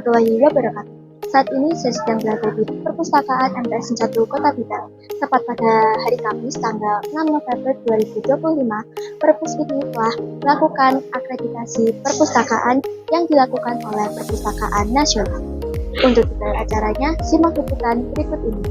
warahmatullahi wabarakatuh. Saat ini saya sedang berada di Perpustakaan MTS 1 Kota Blitar. Tepat pada hari Kamis tanggal 6 November 2025, Perpus ini telah melakukan akreditasi perpustakaan yang dilakukan oleh Perpustakaan Nasional. Untuk detail acaranya, simak liputan berikut ini.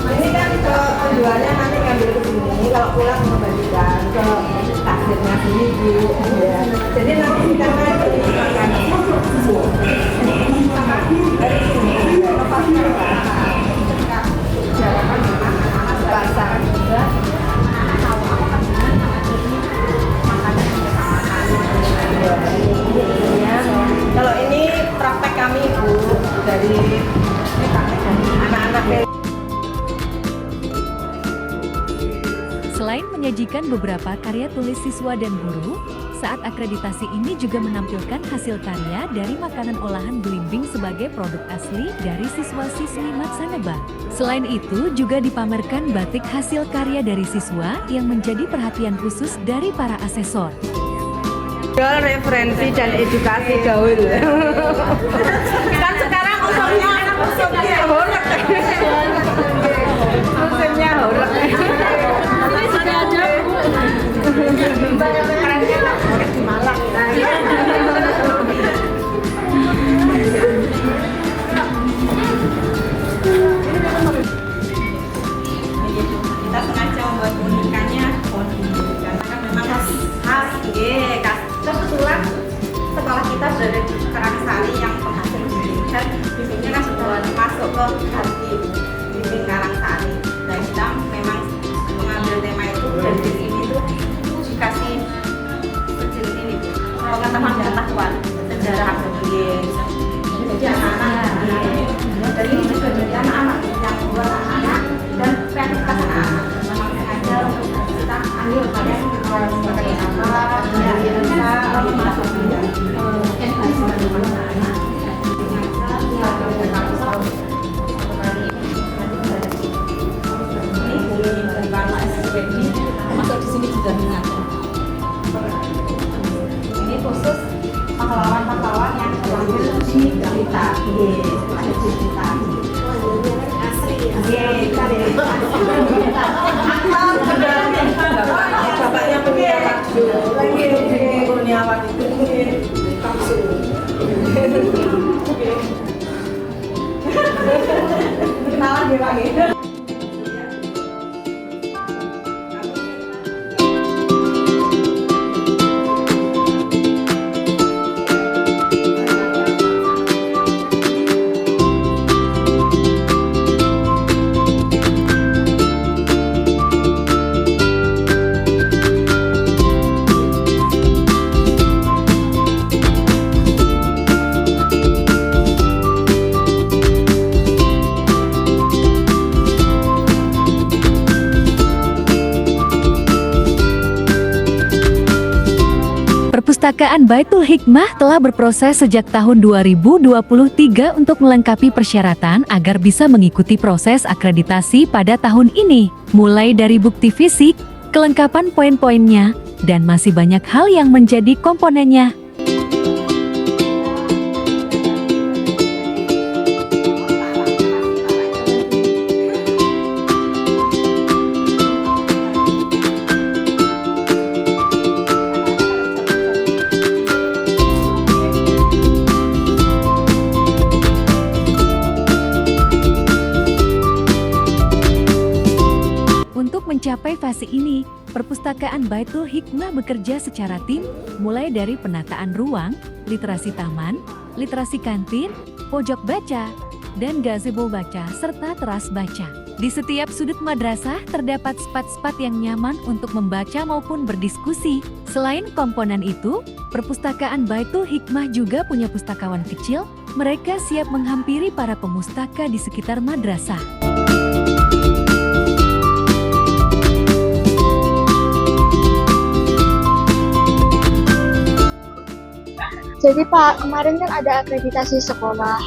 Ini kan penjualnya nanti ngambil ke sini, kalau pulang mengembalikan ke kasirnya sini Bu. Ya. Jadi nanti kita makan dari sini. Lepasnya pasar juga. Kalau ini praktek kami Bu, dari anak-anak. Selain menyajikan beberapa karya tulis siswa dan guru, saat akreditasi ini juga menampilkan hasil karya dari makanan olahan belimbing sebagai produk asli dari siswa-siswi Maksaneba. Selain itu, juga dipamerkan batik hasil karya dari siswa yang menjadi perhatian khusus dari para asesor. Referensi dan edukasi gaul. Kan sekarang musimnya horek. Musimnya horek. Ini sudah ada banyak kerennya lah di Malang. Kita sengaja membuat unikannya karena memang khas kebetulan sekolah kita berada di Karangsari yang penghasil dinding dan dindingnya kan sudah masuk ke hati dinding Karangsari. Dan kita memang mengambil tema itu dan dinding ini tuh dikasih kecil ini pengetahuan sejarah Abdul. Jadi anak-anak dan ini juga dari anak-anak yang buat anak-anak dan kreativitas anak-anak. Memang sengaja kita ambil kalian sebagai apa ya kita masuk masuk di sini juga minat. Ini khusus pahlawan-pahlawan yang lahir di Blitar. Lahir di Blitar. Asli. Bapaknya Kurniawan itu kapsul. Kenalan dia lagi. Perpustakaan Baitul Hikmah telah berproses sejak tahun 2023 untuk melengkapi persyaratan agar bisa mengikuti proses akreditasi pada tahun ini, mulai dari bukti fisik, kelengkapan poin-poinnya, dan masih banyak hal yang menjadi komponennya. Untuk mencapai fase ini, Perpustakaan Baitul Hikmah bekerja secara tim, mulai dari penataan ruang, literasi taman, literasi kantin, pojok baca, dan gazebo baca serta teras baca. Di setiap sudut madrasah terdapat spot-spot yang nyaman untuk membaca maupun berdiskusi. Selain komponen itu, Perpustakaan Baitul Hikmah juga punya pustakawan kecil. Mereka siap menghampiri para pemustaka di sekitar madrasah. Jadi Pak, kemarin kan ada akreditasi sekolah,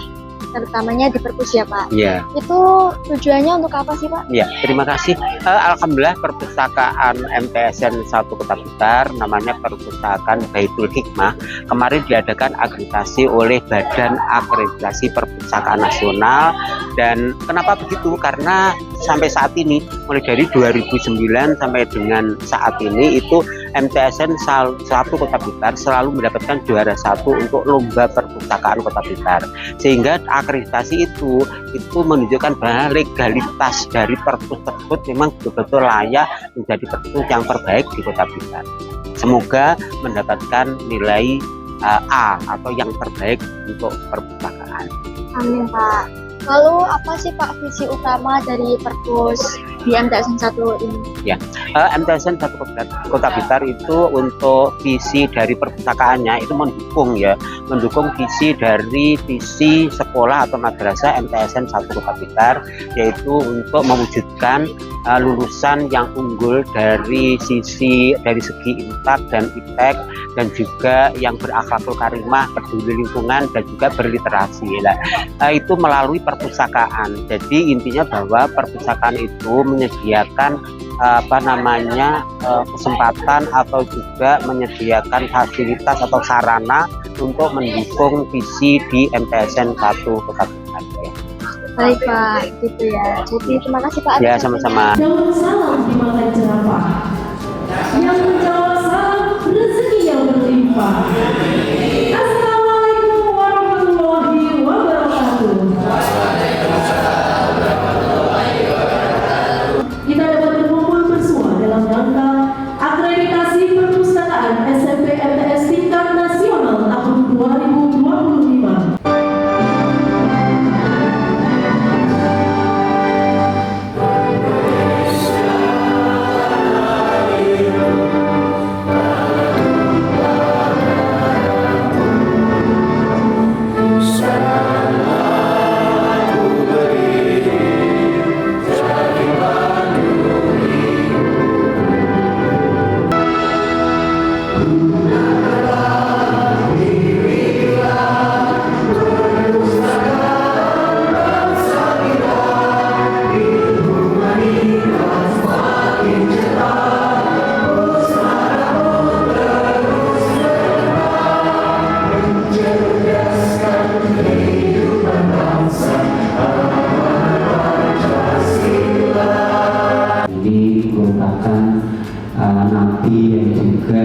terutamanya di Perpus ya Pak? Iya. Itu tujuannya untuk apa sih Pak? Ya, terima kasih. Alhamdulillah Perpustakaan MTSN 1 Kota Blitar, namanya Perpustakaan Baitul Hikmah, kemarin diadakan akreditasi oleh Badan Akreditasi Perpustakaan Nasional. Dan kenapa begitu? Karena sampai saat ini, mulai dari 2009 sampai dengan saat ini, itu MTSN 1 Kota Blitar selalu mendapatkan juara 1 untuk lomba perpustakaan Kota Blitar. Sehingga akreditasi itu menunjukkan bahwa legalitas dari perpus tersebut memang betul-betul layak menjadi perpus yang terbaik di Kota Blitar. Semoga mendapatkan nilai A atau yang terbaik untuk perpustakaan. Amin Pak. Lalu apa sih Pak visi utama dari Perpus di MTSN 1 ini? Ya, MTSN 1 Kota Blitar itu untuk visi dari perpustakaannya itu mendukung visi dari visi sekolah atau madrasah MTSN 1 Kota Blitar, yaitu untuk mewujudkan lulusan yang unggul dari segi IMPAK dan IPTEK, dan juga yang berakhlakul karimah, peduli lingkungan, dan juga berliterasi. Itu melalui perpustakaan. Jadi intinya bahwa perpustakaan itu menyediakan kesempatan atau juga menyediakan fasilitas atau sarana untuk mendukung visi di MTSN 1 Kota Blitar. Baik Pak, gitu ya. Jadi terima kasih Pak. Ya, sama-sama. Daun salam di makan jerapah, yang menjawab salam rezeki yang berlimpah. Assalamualaikum warahmatullahi wabarakatuh. Kita dapat berkumpul bersua dalam rangka akreditasi perpustakaan SMP MTS tingkat nasional tahun 2025. Nabi yang juga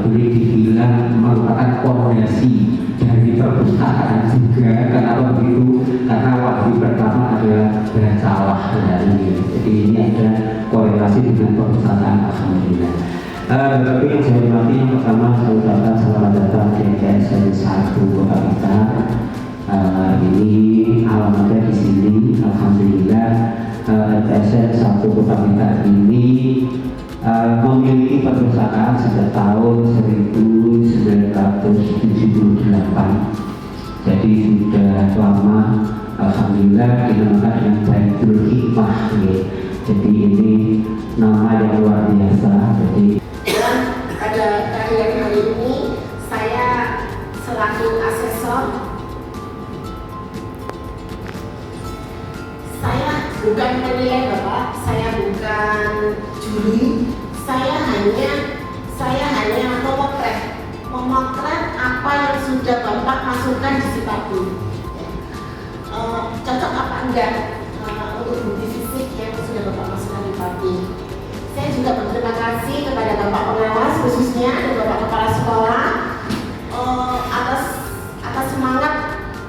boleh dibilang merupakan fondasi dari perpustakaan juga. Kenapa begitu? Karena wahyu pertama adalah bacalah ini. Jadi ini ada korelasi dengan perpustakaan, alhamdulillah. Tapi yang saya hormati, yang pertama saya ucapkan selamat datang di MTSN 1 Kota Blitar. Ini alamatnya di sini, alhamdulillah. MTSN 1 Kota Blitar ini memiliki perpustakaan sejak tahun 1978. Jadi sudah lama, alhamdulillah, dinamakan dengan Baitul Hikmah. Jadi ini nama yang luar biasa. Dan ada karya diri, saya hanya memotret apa yang sudah Bapak masukkan di Sipadi. Cocok apa enggak untuk bukti fisik yang sudah Bapak masukkan di Sipadi. Saya juga berterima kasih kepada Bapak pengawas khususnya dan Bapak kepala sekolah atas semangat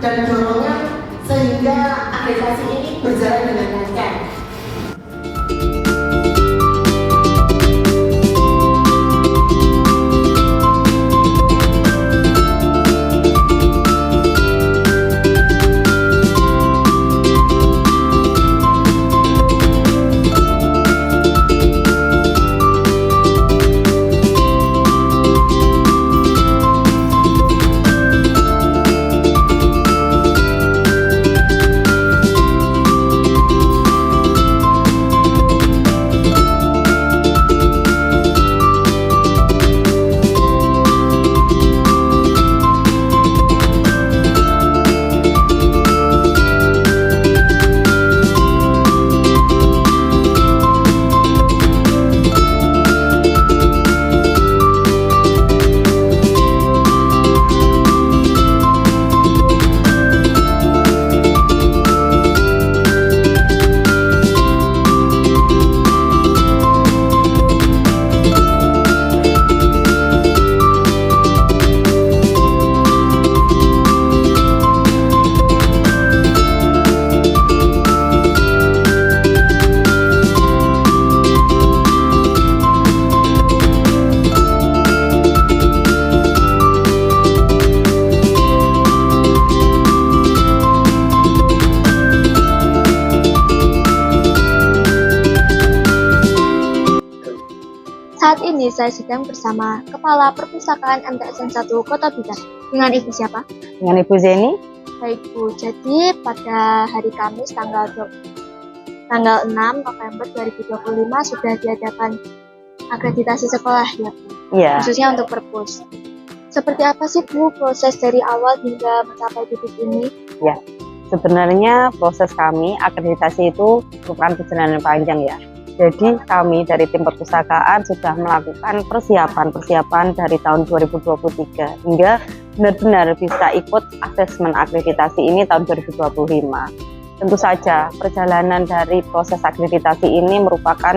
dan dorongan sehingga akreditasi ini berjalan dengan lancar. Saat ini saya sedang bersama Kepala Perpustakaan MTSN 1 Kota Blitar. Dengan Ibu siapa? Dengan Ibu Zeni. Baik Bu, jadi pada hari Kamis tanggal 6 November 2025 sudah diadakan akreditasi sekolah ya Bu? Iya. Khususnya untuk perpus. Seperti apa sih Bu proses dari awal hingga mencapai titik ini? Ya, sebenarnya proses kami akreditasi itu merupakan perjalanan panjang ya. Jadi kami dari tim perpustakaan sudah melakukan persiapan dari tahun 2023 hingga benar-benar bisa ikut asesmen akreditasi ini tahun 2025. Tentu saja perjalanan dari proses akreditasi ini merupakan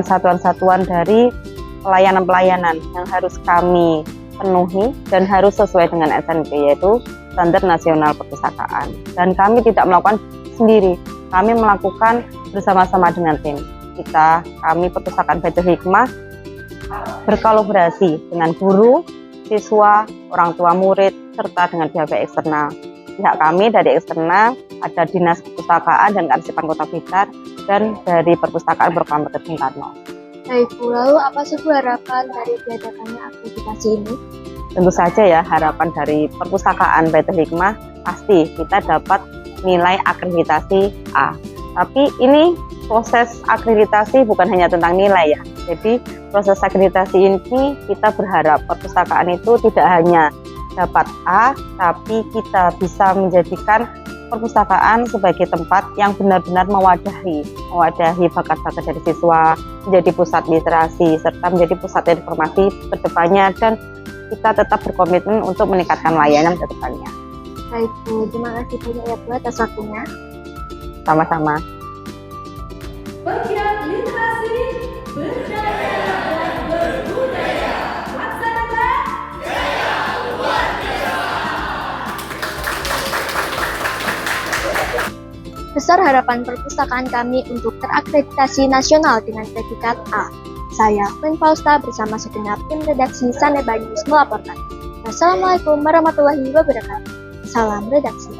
satuan-satuan dari pelayanan-pelayanan yang harus kami penuhi dan harus sesuai dengan SNP, yaitu Standar Nasional Perpustakaan. Dan kami tidak melakukan sendiri, kami melakukan bersama-sama dengan tim. Kami Perpustakaan Baitul Hikmah berkolaborasi dengan guru, siswa, orang tua murid, serta dengan pihak eksternal. Pihak kami dari eksternal ada Dinas Perpustakaan dan Kearsipan Kota Blitar dan dari Perpustakaan Program Bung Karno. Baik Bu, lalu apa sih Bu harapan dari diadakannya akreditasi ini? Tentu saja ya, harapan dari Perpustakaan Baitul Hikmah pasti kita dapat nilai akreditasi A. Tapi ini proses akreditasi bukan hanya tentang nilai ya. Jadi proses akreditasi ini kita berharap perpustakaan itu tidak hanya dapat A, tapi kita bisa menjadikan perpustakaan sebagai tempat yang benar-benar mewadahi bakat-bakat dari siswa, menjadi pusat literasi, serta menjadi pusat informasi ke depannya, dan kita tetap berkomitmen untuk meningkatkan layanan ke depannya. Baik Bu, terima kasih banyak ya Bu atas waktunya. Sama-sama. Pegiat literasi, berdaya dan berbudaya. Laksanakan jaya luar biasa. Besar harapan perpustakaan kami untuk terakreditasi nasional dengan predikat A. Saya, Queen Fausta bersama segenap tim redaksi Saneba News melaporkan. Wassalamualaikum warahmatullahi wabarakatuh. Salam redaksi.